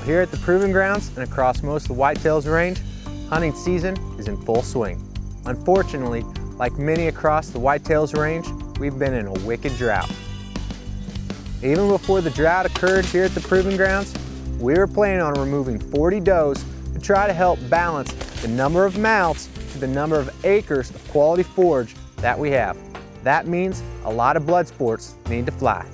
here at the Proving Grounds and across most of the whitetails range, hunting season is in full swing. Unfortunately, like many across the whitetails range, we've been in a wicked drought. Even before the drought occurred here at the Proving Grounds, we were planning on removing 40 does to try to help balance the number of mouths to the number of acres of quality forage that we have. That means a lot of blood sports need to fly.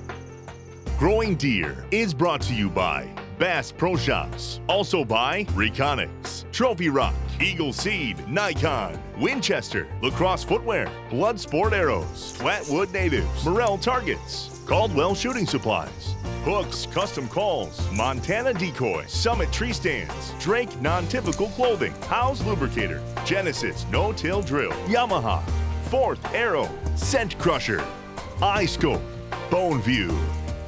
Growing Deer is brought to you by Bass Pro Shops, also by Reconics, Trophy Rock, Eagle Seed, Nikon, Winchester, Lacrosse Footwear, Blood Sport Arrows, Flatwood Natives, Morel Targets, Caldwell Shooting Supplies, Hooks Custom Calls, Montana Decoy, Summit Tree Stands, Drake Non-Typical Clothing, House Lubricator, Genesis No-Till Drill, Yamaha, Fourth Arrow, Scent Crusher, iScope, Bone View,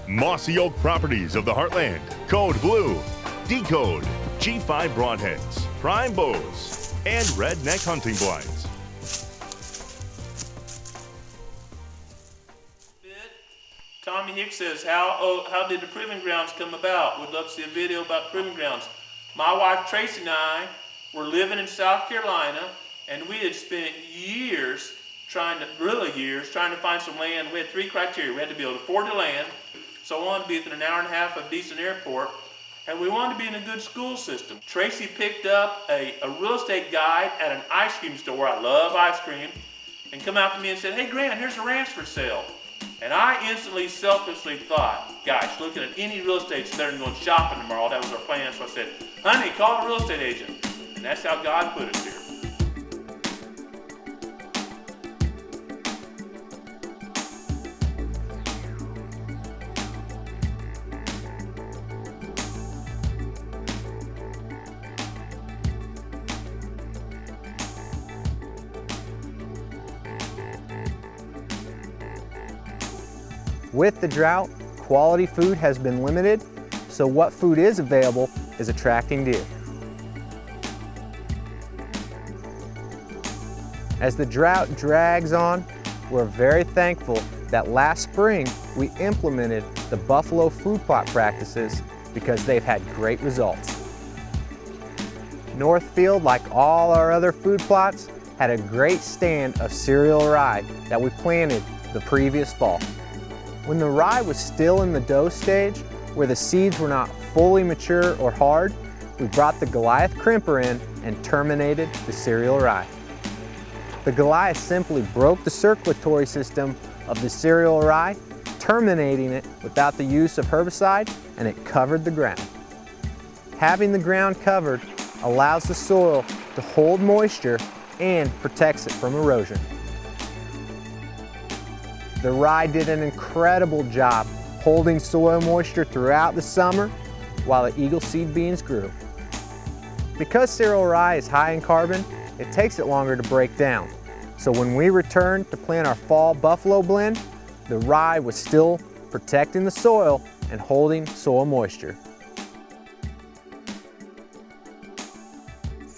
Mossy Oak Properties of the Heartland, Code Blue, Decode, G5 Broadheads, Prime Bows, and Redneck Hunting Blinds. Tommy Hicks says, how did the Proving Grounds come about? Would love to see a video about the Proving Grounds. My wife Tracy and I were living in South Carolina, and we had spent years trying to find some land. We had three criteria. We had to be able to afford the land, so I wanted to be within an hour and a half of a decent airport, and we wanted to be in a good school system. Tracy picked up a real estate guide at an ice cream store. I love ice cream. And come out to me and said, hey Grant, here's a ranch for sale. And I instantly, selfishly thought, gosh, looking at any real estate is better than going shopping tomorrow. That was our plan. So I said, honey, call a real estate agent. And that's how God put us here. With the drought, quality food has been limited, so what food is available is attracting deer. As the drought drags on, we're very thankful that last spring we implemented the buffalo food plot practices because they've had great results. Northfield, like all our other food plots, had a great stand of cereal rye that we planted the previous fall. When the rye was still in the dough stage, where the seeds were not fully mature or hard, we brought the Goliath crimper in and terminated the cereal rye. The Goliath simply broke the circulatory system of the cereal rye, terminating it without the use of herbicide, and it covered the ground. Having the ground covered allows the soil to hold moisture and protects it from erosion. The rye did an incredible job holding soil moisture throughout the summer while the Eagle seed beans grew. Because cereal rye is high in carbon, it takes it longer to break down. So when we returned to plant our fall buffalo blend, the rye was still protecting the soil and holding soil moisture.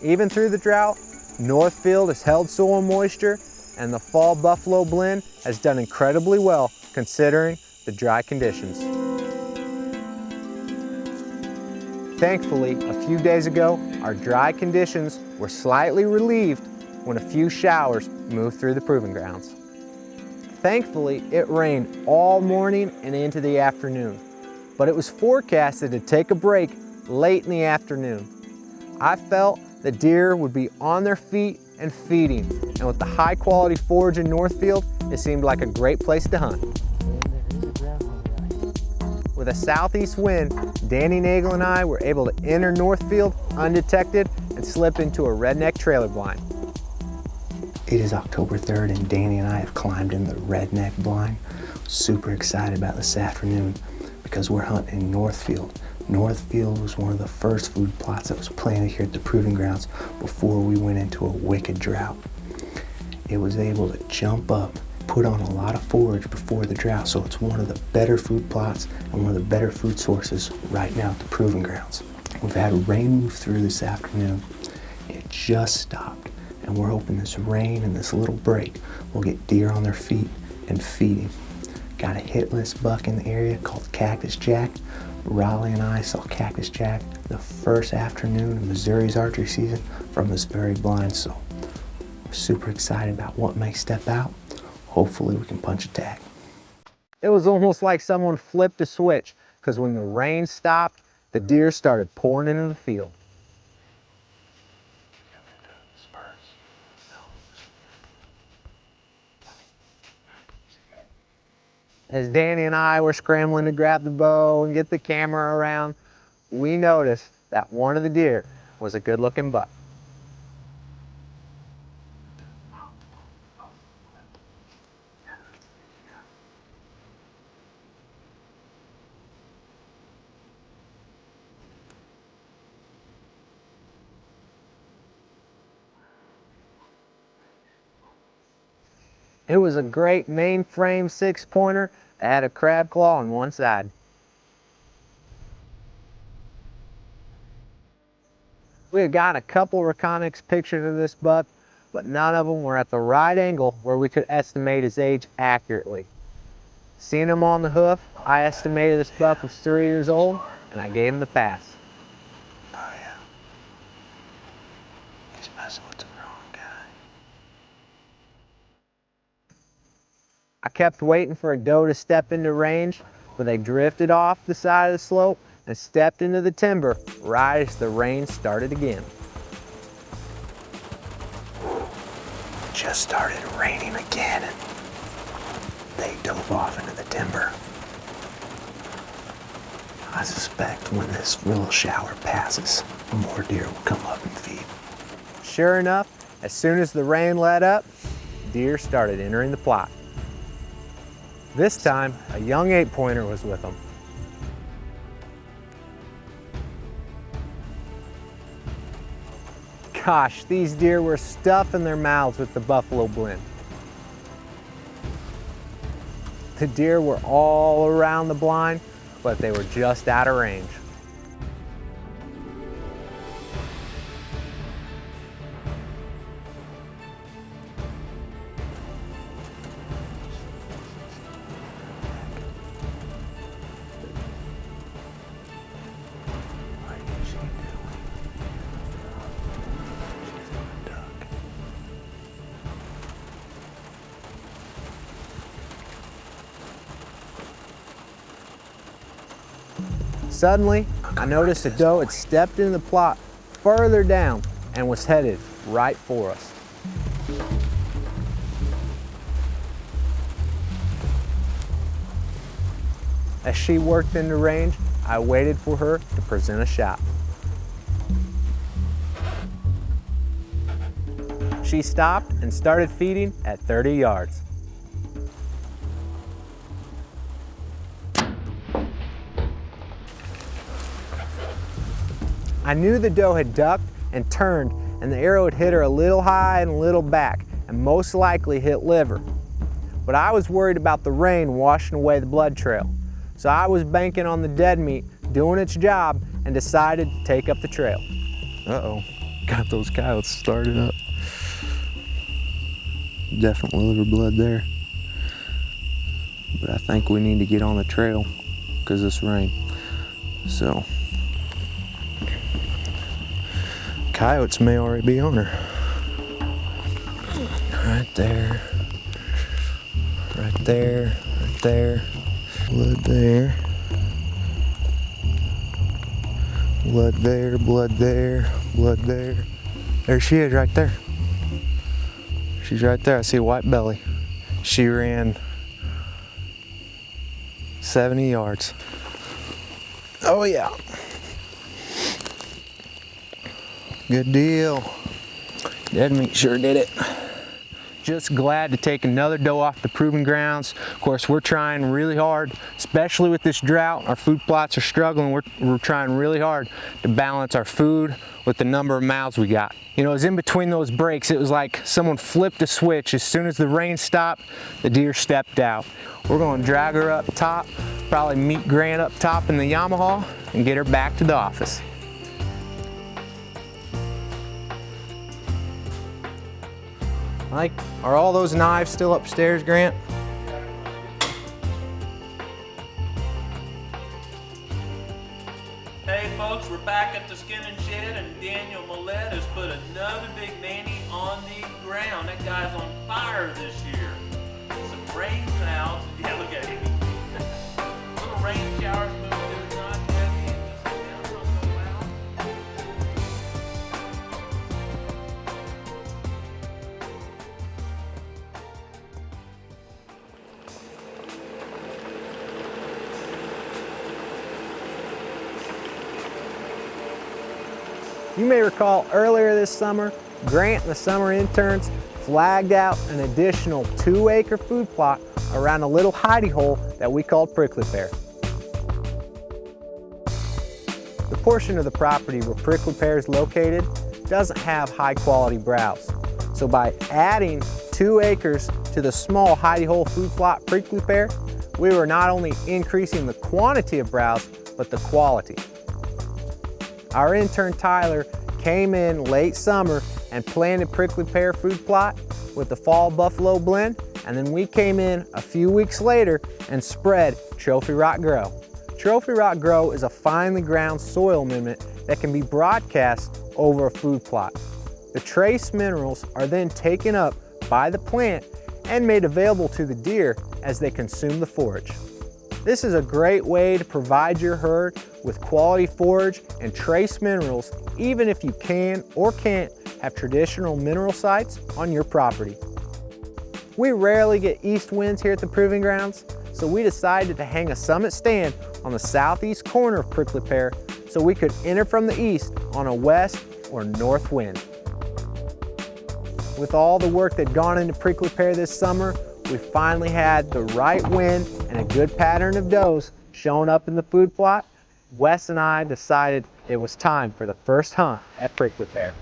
Even through the drought, Northfield has held soil moisture, and the fall buffalo blend has done incredibly well considering the dry conditions. Thankfully, a few days ago, our dry conditions were slightly relieved when a few showers moved through the Proving Grounds. Thankfully, it rained all morning and into the afternoon, but it was forecasted to take a break late in the afternoon. I felt the deer would be on their feet and feeding, and with the high quality forage in Northfield, it seemed like a great place to hunt. With a southeast wind, Danny Naugle and I were able to enter Northfield undetected and slip into a Redneck trailer blind. It is October 3rd and Danny and I have climbed in the Redneck blind. Super excited about this afternoon because we're hunting in Northfield. Northfield was one of the first food plots that was planted here at the Proving Grounds before we went into a wicked drought. It was able to jump up, put on a lot of forage before the drought, so it's one of the better food plots and one of the better food sources right now at the Proving Grounds. We've had rain move through this afternoon. It just stopped, and we're hoping this rain and this little break will get deer on their feet and feeding. Got a hitless buck in the area called Cactus Jack. Raleigh and I saw Cactus Jack the first afternoon of Missouri's archery season from this very blind, so we're super excited about what may step out. Hopefully we can punch a tag. It was almost like someone flipped a switch, because when the rain stopped, the deer started pouring into the field. As Danny and I were scrambling to grab the bow and get the camera around, we noticed that one of the deer was a good-looking buck. It was a great mainframe 6-pointer that had a crab claw on one side. We had gotten a couple reconyx pictures of this buck, but none of them were at the right angle where we could estimate his age accurately. Seeing him on the hoof, I estimated this buck was 3 years old, and I gave him the pass. Oh yeah. He's messing with the wrong guy. I kept waiting for a doe to step into range, but they drifted off the side of the slope and stepped into the timber right as the rain started again. It just started raining again and they dove off into the timber. I suspect when this little shower passes, more deer will come up and feed. Sure enough, as soon as the rain let up, deer started entering the plot. This time, a young 8-pointer was with them. Gosh, these deer were stuffing their mouths with the buffalo blend. The deer were all around the blind, but they were just out of range. Suddenly, I noticed a doe had stepped into the plot further down and was headed right for us. As she worked into range, I waited for her to present a shot. She stopped and started feeding at 30 yards. I knew the doe had ducked and turned, and the arrow had hit her a little high and a little back, and most likely hit liver. But I was worried about the rain washing away the blood trail, so I was banking on the dead meat doing its job and decided to take up the trail. Uh-oh, got those coyotes started up. Definitely liver blood there. But I think we need to get on the trail because of this rain. So, coyotes may already be on her. Right there. Right there. Right there. Blood there. Blood there. Blood there. Blood there. There she is right there. She's right there. I see a white belly. She ran 70 yards. Oh yeah. Good deal. Dead meat sure did it. Just glad to take another doe off the proving grounds. Of course, we're trying really hard, especially with this drought. Our food plots are struggling. We're trying really hard to balance our food with the number of mouths we got. You know, it was in between those breaks, it was like someone flipped a switch. As soon as the rain stopped, the deer stepped out. We're gonna drag her up top, probably meet Grant up top in the Yamaha, and get her back to the office. Mike, are all those knives still upstairs, Grant? Hey folks, we're back at the skinning shed, and Daniel Millette has put another big nanny on the ground. That guy's on fire this year. Some rain clouds. Yeah, look at him. Little rain showers moving through the night, heavy, and just down so loud. You may recall earlier this summer, Grant and the summer interns flagged out an additional 2-acre food plot around a little hidey hole that we called Prickly Pear. The portion of the property where Prickly Pear is located doesn't have high quality browse. So by adding 2 acres to the small hidey hole food plot Prickly Pear, we were not only increasing the quantity of browse, but the quality. Our intern Tyler came in late summer and planted Prickly Pear food plot with the fall buffalo blend, and then we came in a few weeks later and spread Trophy Rock Grow. Trophy Rock Grow is a finely ground soil amendment that can be broadcast over a food plot. The trace minerals are then taken up by the plant and made available to the deer as they consume the forage. This is a great way to provide your herd with quality forage and trace minerals, even if you can or can't have traditional mineral sites on your property. We rarely get east winds here at the Proving Grounds, so we decided to hang a summit stand on the southeast corner of Prickly Pear so we could enter from the east on a west or north wind. With all the work that gone into Prickly Pear this summer, we finally had the right wind and a good pattern of does showing up in the food plot. Wes and I decided it was time for the first hunt at Prickly Pear.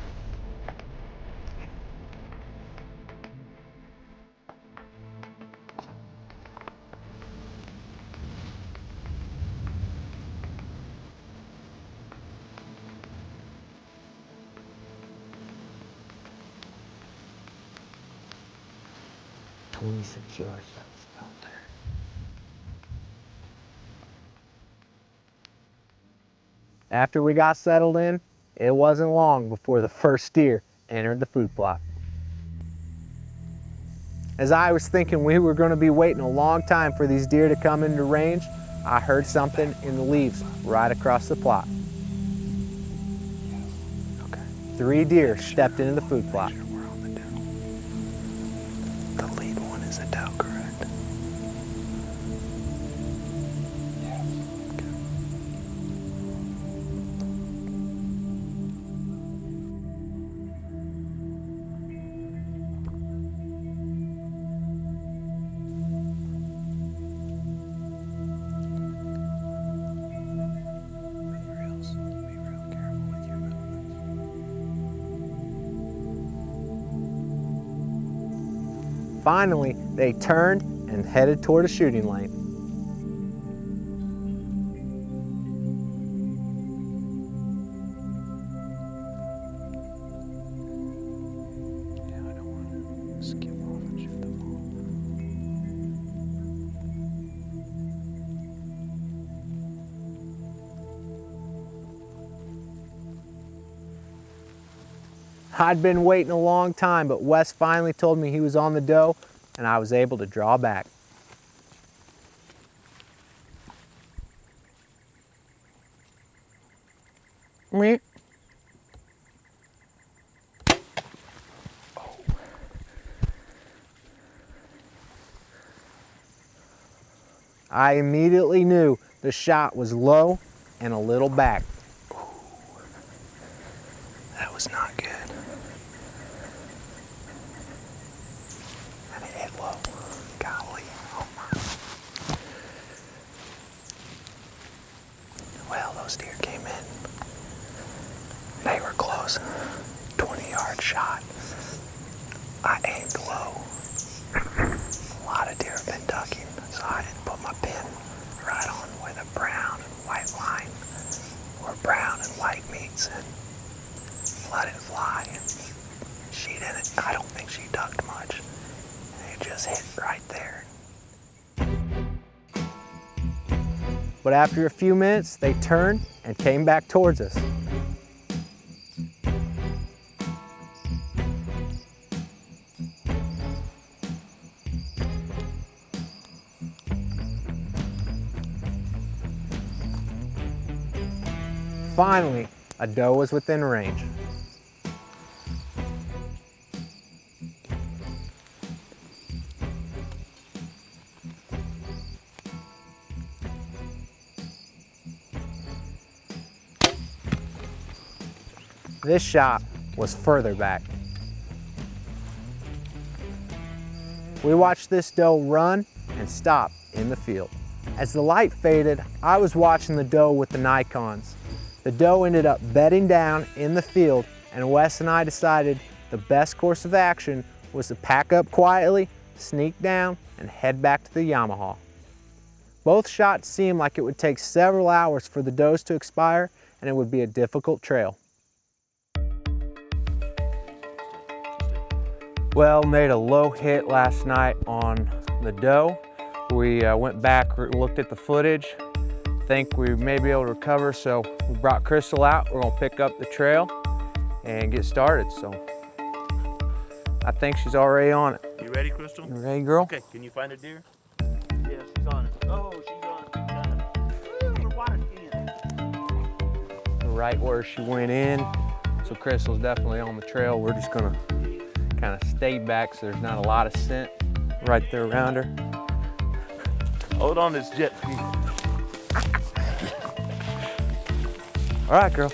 After we got settled in, it wasn't long before the first deer entered the food plot. As I was thinking we were going to be waiting a long time for these deer to come into range, I heard something in the leaves right across the plot. 3 deer stepped into the food plot. The lead one is a doe, correct? Finally, they turned and headed toward a shooting lane. I don't want to skip off and shoot them all. I'd been waiting a long time, but Wes finally told me he was on the doe, and I was able to draw back. Meh. I immediately knew the shot was low and a little back. That was not good. And it hit low. Golly. Oh my. Well, those deer came in. They were close. 20-yard shot. I aimed low. A lot of deer have been ducking, so I didn't put my pin right on where the brown and white line, where brown and white meets, and let it fly. And she didn't, I don't think she ducked much. It just hit right there. but after a few minutes, they turned and came back towards us. Finally, a doe was within range. This shot was further back. We watched this doe run and stop in the field. As the light faded, I was watching the doe with the Nikons. The doe ended up bedding down in the field, and Wes and I decided the best course of action was to pack up quietly, sneak down, and head back to the Yamaha. Both shots seemed like it would take several hours for the does to expire, and it would be a difficult trail. Well, made a low hit last night on the doe. We went back, looked at the footage. Think we may be able to recover, so we brought Crystal out. We're gonna pick up the trail and get started. So I think she's already on it. You ready, Crystal? You ready, girl? Okay, can you find a deer? Yeah, she's on it. Oh, she's on it. We're water skiing. Right where she went in. So Crystal's definitely on the trail. We're just gonna kind of stay back so there's not a lot of scent right there around her. Hold on this jet ski. All right, girl.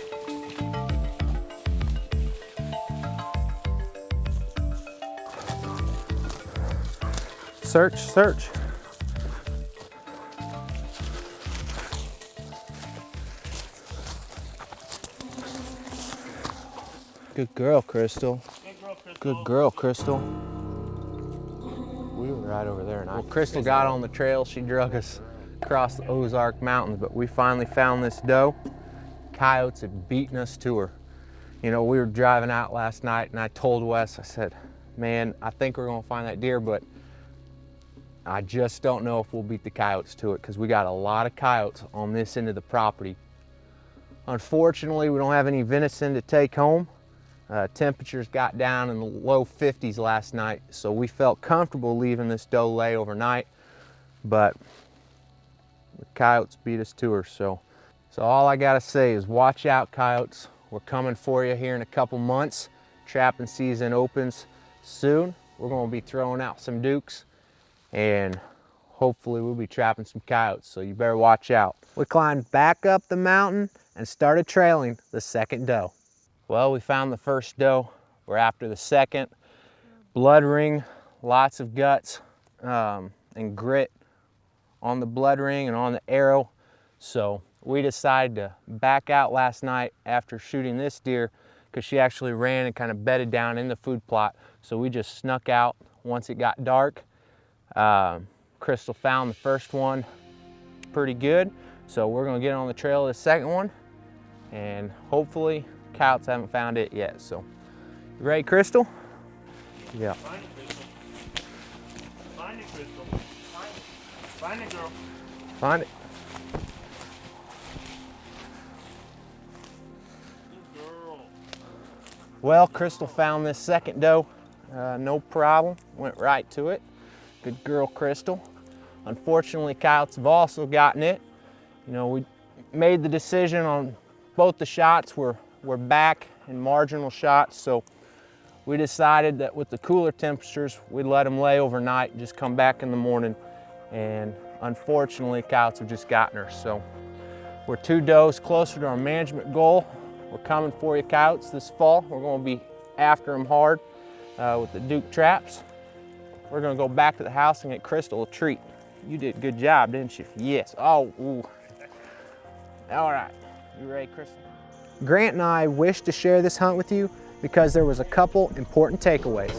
Search, search. Good girl, Crystal. Good girl, Crystal. We were right over there, and Crystal got on the trail. She drug us across the Ozark Mountains, but we finally found this doe. Coyotes had beaten us to her. You know, we were driving out last night, and I told Wes, I said, man, I think we're gonna find that deer, but I just don't know if we'll beat the coyotes to it, because we got a lot of coyotes on this end of the property. Unfortunately, we don't have any venison to take home. Temperatures got down in the low 50s last night, so we felt comfortable leaving this doe lay overnight, but the coyotes beat us to her. So all I gotta say is watch out, coyotes. We're coming for you here in a couple months. Trapping season opens soon. We're gonna be throwing out some dukes, and hopefully we'll be trapping some coyotes, so you better watch out. We climbed back up the mountain and started trailing the second doe. Well, we found the first doe. We're after the second. Blood ring, lots of guts and grit on the blood ring and on the arrow. So we decided to back out last night after shooting this deer, because she actually ran and kind of bedded down in the food plot. So we just snuck out once it got dark. Crystal found the first one pretty good. So we're gonna get on the trail of the second one, and hopefully coyotes haven't found it yet. So, you ready, Crystal? Yeah. Find it, Crystal. Find it, Crystal. Find it. Find it, girl. Find it. Good girl. Well, Crystal found this second doe. No problem. Went right to it. Good girl, Crystal. Unfortunately, coyotes have also gotten it. You know, we made the decision on both the shots were back in marginal shots, so we decided that with the cooler temperatures, we'd let them lay overnight and just come back in the morning. And unfortunately, coyotes have just gotten her. So we're 2 does closer to our management goal. We're coming for you, coyotes, this fall. We're going to be after them hard with the Duke traps. We're going to go back to the house and get Crystal a treat. You did a good job, didn't you? Yes. Oh, ooh. All right. You ready, Crystal? Grant and I wish to share this hunt with you because there was a couple important takeaways.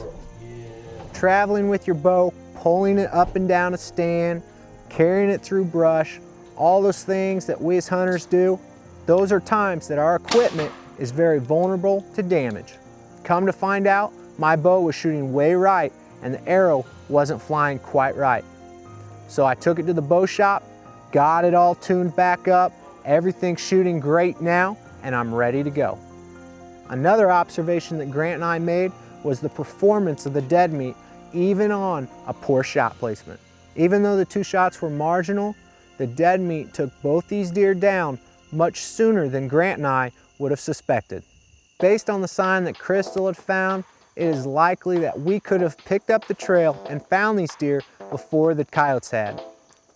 Traveling with your bow, pulling it up and down a stand, carrying it through brush, all those things that we as hunters do, those are times that our equipment is very vulnerable to damage. Come to find out, my bow was shooting way right and the arrow wasn't flying quite right. So I took it to the bow shop, got it all tuned back up, everything's shooting great now, and I'm ready to go. Another observation that Grant and I made was the performance of the dead meat even on a poor shot placement. Even though the 2 shots were marginal, the dead meat took both these deer down much sooner than Grant and I would have suspected. Based on the sign that Crystal had found, it is likely that we could have picked up the trail and found these deer before the coyotes had.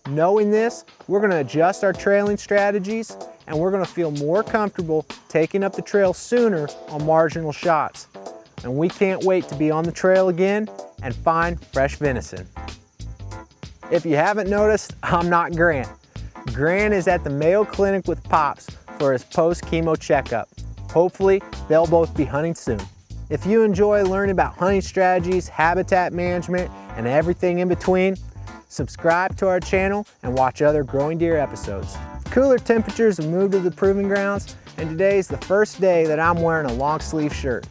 Knowing this, we're going to adjust our trailing strategies, and we're going to feel more comfortable taking up the trail sooner on marginal shots. And we can't wait to be on the trail again and find fresh venison. If you haven't noticed, I'm not Grant. Grant is at the Mayo Clinic with Pops for his post-chemo checkup. Hopefully, they'll both be hunting soon. If you enjoy learning about hunting strategies, habitat management, and everything in between, subscribe to our channel and watch other Growing Deer episodes. Cooler temperatures have moved to the proving grounds, and today is the first day that I'm wearing a long sleeve shirt.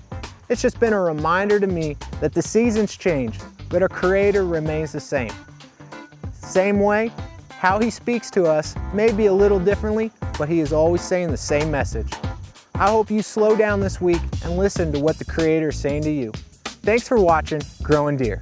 It's just been a reminder to me that the seasons change, but our Creator remains the same. Same way, how He speaks to us may be a little differently, but He is always saying the same message. I hope you slow down this week and listen to what the Creator is saying to you. Thanks for watching Growing Deer.